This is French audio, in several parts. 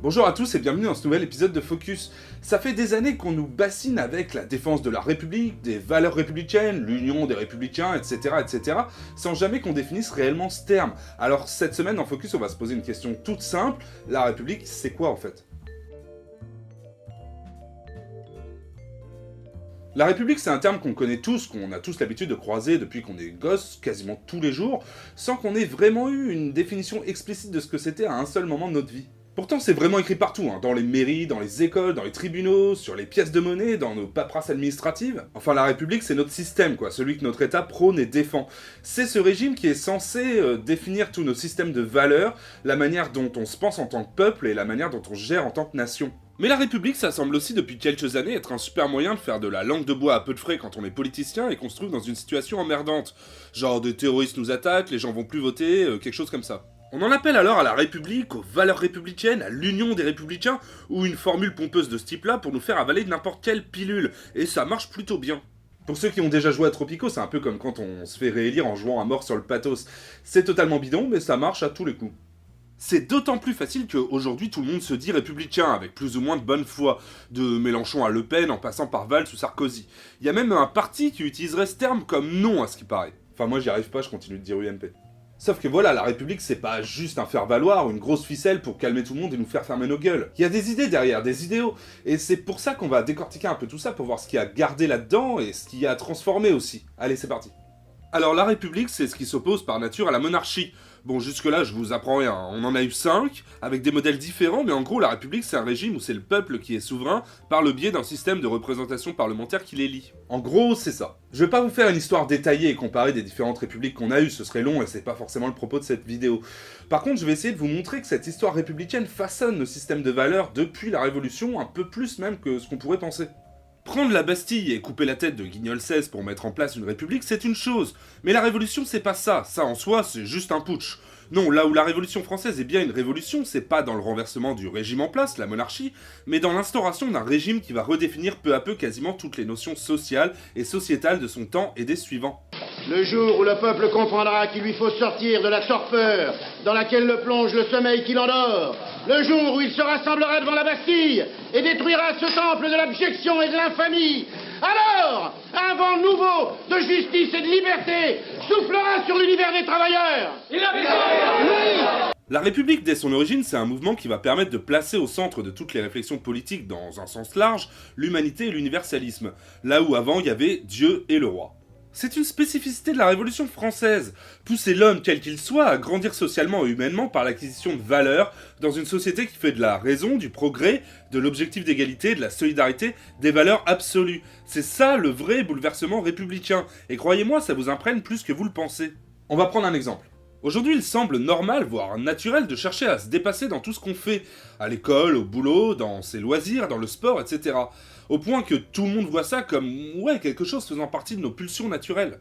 Bonjour à tous et bienvenue dans ce nouvel épisode de Focus. Ça fait des années qu'on nous bassine avec la défense de la République, des valeurs républicaines, l'union des républicains, etc., etc., sans jamais qu'on définisse réellement ce terme. Alors cette semaine dans Focus, on va se poser une question toute simple. La République, c'est quoi en fait ? La République, c'est un terme qu'on connaît tous, qu'on a tous l'habitude de croiser depuis qu'on est gosse, quasiment tous les jours, sans qu'on ait vraiment eu une définition explicite de ce que c'était à un seul moment de notre vie. Pourtant, c'est vraiment écrit partout, dans les mairies, dans les écoles, dans les tribunaux, sur les pièces de monnaie, dans nos paperasses administratives. Enfin, la République, c'est notre système, celui que notre État prône et défend. C'est ce régime qui est censé définir tous nos systèmes de valeurs, la manière dont on se pense en tant que peuple et la manière dont on gère en tant que nation. Mais la République, ça semble aussi depuis quelques années être un super moyen de faire de la langue de bois à peu de frais quand on est politicien et qu'on se trouve dans une situation emmerdante. Genre des terroristes nous attaquent, les gens vont plus voter, quelque chose comme ça. On en appelle alors à la République, aux valeurs républicaines, à l'union des républicains, ou une formule pompeuse de ce type-là pour nous faire avaler n'importe quelle pilule, et ça marche plutôt bien. Pour ceux qui ont déjà joué à Tropico, c'est un peu comme quand on se fait réélire en jouant à mort sur le pathos. C'est totalement bidon, mais ça marche à tous les coups. C'est d'autant plus facile qu'aujourd'hui tout le monde se dit républicain, avec plus ou moins de bonne foi, de Mélenchon à Le Pen en passant par Valls ou Sarkozy. Il y a même un parti qui utiliserait ce terme comme nom à ce qui paraît. Enfin moi j'y arrive pas, je continue de dire UMP. Sauf que voilà, la République c'est pas juste un faire-valoir ou une grosse ficelle pour calmer tout le monde et nous faire fermer nos gueules. Il y a des idées derrière, des idéaux, et c'est pour ça qu'on va décortiquer un peu tout ça pour voir ce qu'il y a gardé là-dedans et ce qu'il y a transformé aussi. Allez, c'est parti. Alors la République, c'est ce qui s'oppose par nature à la monarchie. Bon, jusque-là, je vous apprends rien. On en a eu 5, avec des modèles différents, mais en gros, la République, c'est un régime où c'est le peuple qui est souverain, par le biais d'un système de représentation parlementaire qui l'élit. En gros, c'est ça. Je vais pas vous faire une histoire détaillée et comparer des différentes républiques qu'on a eues, ce serait long et c'est pas forcément le propos de cette vidéo. Par contre, je vais essayer de vous montrer que cette histoire républicaine façonne nos systèmes de valeurs depuis la Révolution, un peu plus même que ce qu'on pourrait penser. Prendre la Bastille et couper la tête de Guignol XVI pour mettre en place une république, c'est une chose. Mais la révolution, c'est pas ça. Ça, en soi, c'est juste un putsch. Non, là où la Révolution française est bien une révolution, c'est pas dans le renversement du régime en place, la monarchie, mais dans l'instauration d'un régime qui va redéfinir peu à peu quasiment toutes les notions sociales et sociétales de son temps et des suivants. Le jour où le peuple comprendra qu'il lui faut sortir de la torpeur dans laquelle le plonge le sommeil qui l'endort, le jour où il se rassemblera devant la Bastille et détruira ce temple de l'abjection et de l'infamie, alors un vent nouveau de justice et de liberté soufflera sur l'univers des travailleurs. La République, dès son origine, c'est un mouvement qui va permettre de placer au centre de toutes les réflexions politiques, dans un sens large, l'humanité et l'universalisme, là où avant il y avait Dieu et le roi. C'est une spécificité de la Révolution française, pousser l'homme quel qu'il soit à grandir socialement et humainement par l'acquisition de valeurs dans une société qui fait de la raison, du progrès, de l'objectif d'égalité, de la solidarité, des valeurs absolues. C'est ça le vrai bouleversement républicain, et croyez-moi, ça vous imprègne plus que vous le pensez. On va prendre un exemple. Aujourd'hui, il semble normal, voire naturel, de chercher à se dépasser dans tout ce qu'on fait, à l'école, au boulot, dans ses loisirs, dans le sport, etc. Au point que tout le monde voit ça comme, quelque chose faisant partie de nos pulsions naturelles.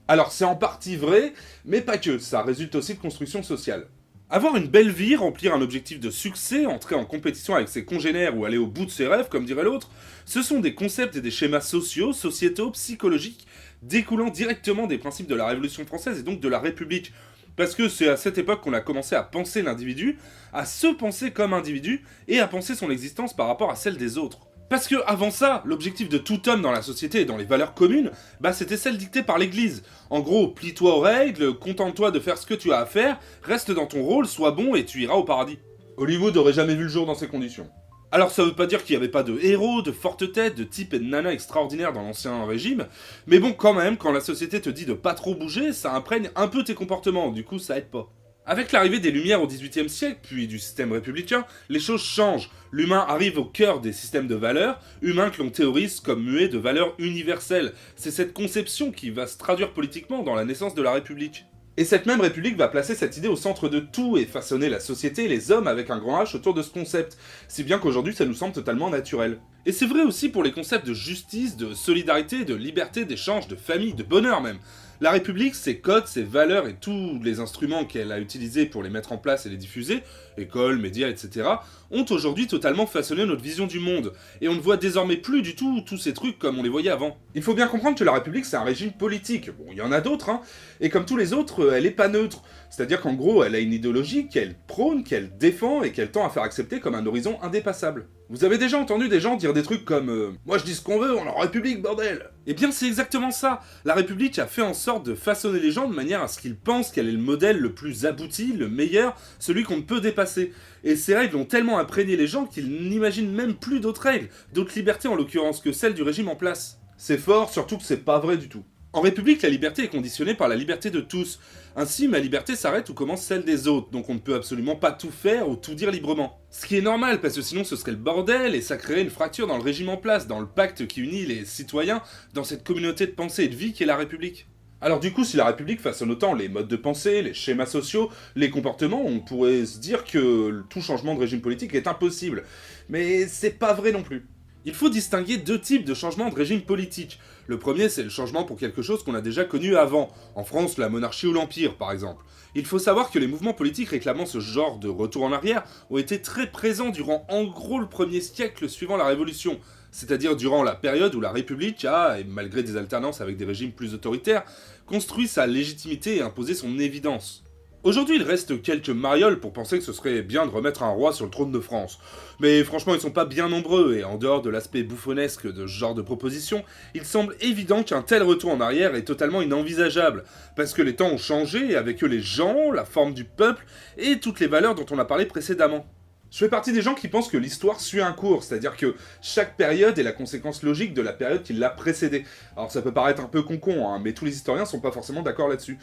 Alors c'est en partie vrai, mais pas que, ça résulte aussi de construction sociale. Avoir une belle vie, remplir un objectif de succès, entrer en compétition avec ses congénères ou aller au bout de ses rêves, comme dirait l'autre, ce sont des concepts et des schémas sociaux, sociétaux, psychologiques, découlant directement des principes de la Révolution française et donc de la République. Parce que c'est à cette époque qu'on a commencé à penser l'individu, à se penser comme individu, et à penser son existence par rapport à celle des autres. Parce que avant ça, l'objectif de tout homme dans la société et dans les valeurs communes, c'était celle dictée par l'église. En gros, plie-toi aux règles, contente-toi de faire ce que tu as à faire, reste dans ton rôle, sois bon et tu iras au paradis. Hollywood aurait jamais vu le jour dans ces conditions. Alors ça veut pas dire qu'il y avait pas de héros, de fortes têtes, de types et de nanas extraordinaires dans l'ancien régime, mais bon quand même, quand la société te dit de pas trop bouger, ça imprègne un peu tes comportements, du coup ça aide pas. Avec l'arrivée des Lumières au XVIIIe siècle, puis du système républicain, les choses changent. L'humain arrive au cœur des systèmes de valeurs, humains que l'on théorise comme muets de valeurs universelles. C'est cette conception qui va se traduire politiquement dans la naissance de la République. Et cette même République va placer cette idée au centre de tout et façonner la société et les hommes avec un grand H autour de ce concept, si bien qu'aujourd'hui ça nous semble totalement naturel. Et c'est vrai aussi pour les concepts de justice, de solidarité, de liberté, d'échange, de famille, de bonheur même. La République, ses codes, ses valeurs et tous les instruments qu'elle a utilisés pour les mettre en place et les diffuser, écoles, médias, etc., ont aujourd'hui totalement façonné notre vision du monde, et on ne voit désormais plus du tout tous ces trucs comme on les voyait avant. Il faut bien comprendre que la République, c'est un régime politique. Bon, il y en a d'autres, hein, et comme tous les autres, elle est pas neutre. C'est-à-dire qu'en gros, elle a une idéologie qu'elle prône, qu'elle défend, et qu'elle tend à faire accepter comme un horizon indépassable. Vous avez déjà entendu des gens dire des trucs comme moi je dis ce qu'on veut, on est en République, bordel !» Eh bien c'est exactement ça. La République a fait en sorte de façonner les gens de manière à ce qu'ils pensent qu'elle est le modèle le plus abouti, le meilleur, celui qu'on ne peut dépasser. Et ces règles ont tellement imprégné les gens qu'ils n'imaginent même plus d'autres règles, d'autres libertés en l'occurrence que celles du régime en place. C'est fort, surtout que c'est pas vrai du tout. En République, la liberté est conditionnée par la liberté de tous. Ainsi, ma liberté s'arrête où commence celle des autres, donc on ne peut absolument pas tout faire ou tout dire librement. Ce qui est normal, parce que sinon ce serait le bordel, et ça créerait une fracture dans le régime en place, dans le pacte qui unit les citoyens, dans cette communauté de pensée et de vie qu'est la République. Alors du coup, si la République façonne autant les modes de pensée, les schémas sociaux, les comportements, on pourrait se dire que tout changement de régime politique est impossible. Mais c'est pas vrai non plus. Il faut distinguer deux types de changements de régime politique. Le premier, c'est le changement pour quelque chose qu'on a déjà connu avant. En France, la monarchie ou l'Empire, par exemple. Il faut savoir que les mouvements politiques réclamant ce genre de retour en arrière ont été très présents durant en gros le premier siècle suivant la Révolution. C'est-à-dire durant la période où la République a, et malgré des alternances avec des régimes plus autoritaires, construit sa légitimité et imposé son évidence. Aujourd'hui, il reste quelques marioles pour penser que ce serait bien de remettre un roi sur le trône de France. Mais franchement, ils sont pas bien nombreux, et en dehors de l'aspect bouffonnesque de ce genre de proposition, il semble évident qu'un tel retour en arrière est totalement inenvisageable, parce que les temps ont changé, et avec eux les gens, la forme du peuple, et toutes les valeurs dont on a parlé précédemment. Je fais partie des gens qui pensent que l'histoire suit un cours, c'est-à-dire que chaque période est la conséquence logique de la période qui l'a précédée. Alors ça peut paraître un peu con-con, hein, mais tous les historiens sont pas forcément d'accord là-dessus.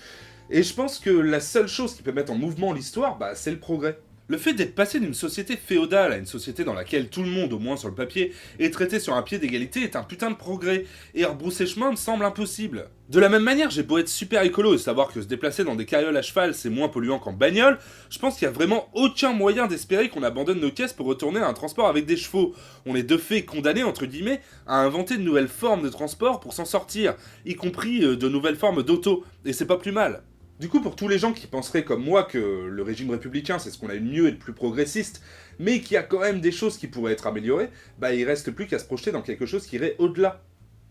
Et je pense que la seule chose qui peut mettre en mouvement l'histoire, c'est le progrès. Le fait d'être passé d'une société féodale à une société dans laquelle tout le monde, au moins sur le papier, est traité sur un pied d'égalité est un putain de progrès, et rebrousser chemin me semble impossible. De la même manière, j'ai beau être super écolo et savoir que se déplacer dans des carrioles à cheval c'est moins polluant qu'en bagnole, je pense qu'il y a vraiment aucun moyen d'espérer qu'on abandonne nos caisses pour retourner à un transport avec des chevaux. On est de fait condamné, entre guillemets, à inventer de nouvelles formes de transport pour s'en sortir, y compris de nouvelles formes d'auto, et c'est pas plus mal. Du coup, pour tous les gens qui penseraient comme moi que le régime républicain c'est ce qu'on a eu de mieux et de plus progressiste, mais qu'il y a quand même des choses qui pourraient être améliorées, il reste plus qu'à se projeter dans quelque chose qui irait au-delà.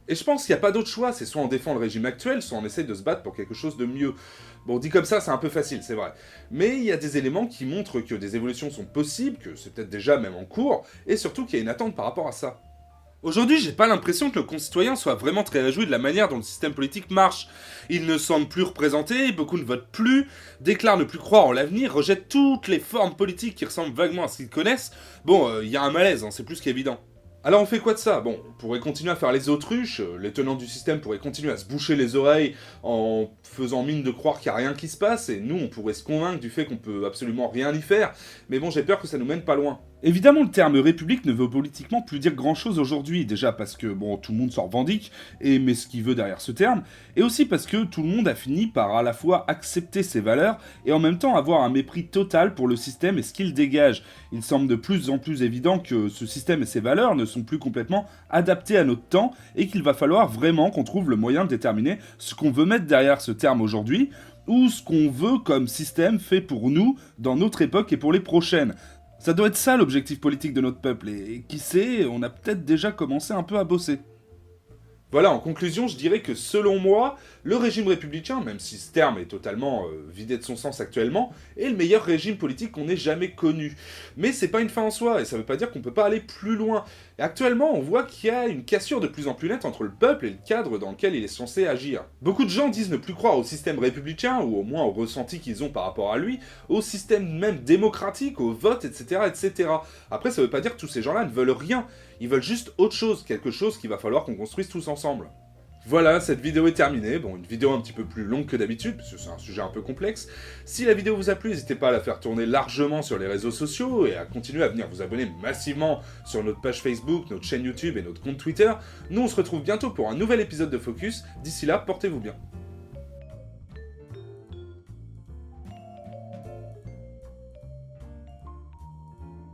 Et je pense qu'il n'y a pas d'autre choix, c'est soit on défend le régime actuel, soit on essaye de se battre pour quelque chose de mieux. Bon, dit comme ça, c'est un peu facile, c'est vrai. Mais il y a des éléments qui montrent que des évolutions sont possibles, que c'est peut-être déjà même en cours, et surtout qu'il y a une attente par rapport à ça. Aujourd'hui, j'ai pas l'impression que nos concitoyens soient vraiment très réjouis de la manière dont le système politique marche. Ils ne semblent plus représentés, beaucoup ne votent plus, déclarent ne plus croire en l'avenir, rejettent toutes les formes politiques qui ressemblent vaguement à ce qu'ils connaissent. Bon, y a un malaise, c'est plus qu'évident. Alors on fait quoi de ça? Bon, on pourrait continuer à faire les autruches, les tenants du système pourraient continuer à se boucher les oreilles en faisant mine de croire qu'il n'y a rien qui se passe, et nous on pourrait se convaincre du fait qu'on peut absolument rien y faire, mais bon j'ai peur que ça nous mène pas loin. Évidemment, le terme république ne veut politiquement plus dire grand-chose aujourd'hui, déjà parce que, tout le monde s'en revendique, et met ce qu'il veut derrière ce terme, et aussi parce que tout le monde a fini par à la fois accepter ses valeurs, et en même temps avoir un mépris total pour le système et ce qu'il dégage. Il semble de plus en plus évident que ce système et ses valeurs ne sont plus complètement adaptés à notre temps, et qu'il va falloir vraiment qu'on trouve le moyen de déterminer ce qu'on veut mettre derrière ce terme aujourd'hui, ou ce qu'on veut comme système fait pour nous, dans notre époque et pour les prochaines. Ça doit être ça l'objectif politique de notre peuple, et qui sait, on a peut-être déjà commencé un peu à bosser. Voilà, en conclusion, je dirais que selon moi, le régime républicain, même si ce terme est totalement vidé de son sens actuellement, est le meilleur régime politique qu'on ait jamais connu. Mais c'est pas une fin en soi, et ça veut pas dire qu'on peut pas aller plus loin. Et actuellement, on voit qu'il y a une cassure de plus en plus nette entre le peuple et le cadre dans lequel il est censé agir. Beaucoup de gens disent ne plus croire au système républicain, ou au moins au ressenti qu'ils ont par rapport à lui, au système même démocratique, au vote, etc., etc. Après, ça veut pas dire que tous ces gens-là ne veulent rien. Ils veulent juste autre chose, quelque chose qu'il va falloir qu'on construise tous ensemble. Voilà, cette vidéo est terminée. Bon, une vidéo un petit peu plus longue que d'habitude, parce que c'est un sujet un peu complexe. Si la vidéo vous a plu, n'hésitez pas à la faire tourner largement sur les réseaux sociaux, et à continuer à venir vous abonner massivement sur notre page Facebook, notre chaîne YouTube et notre compte Twitter. Nous, on se retrouve bientôt pour un nouvel épisode de Focus. D'ici là, portez-vous bien.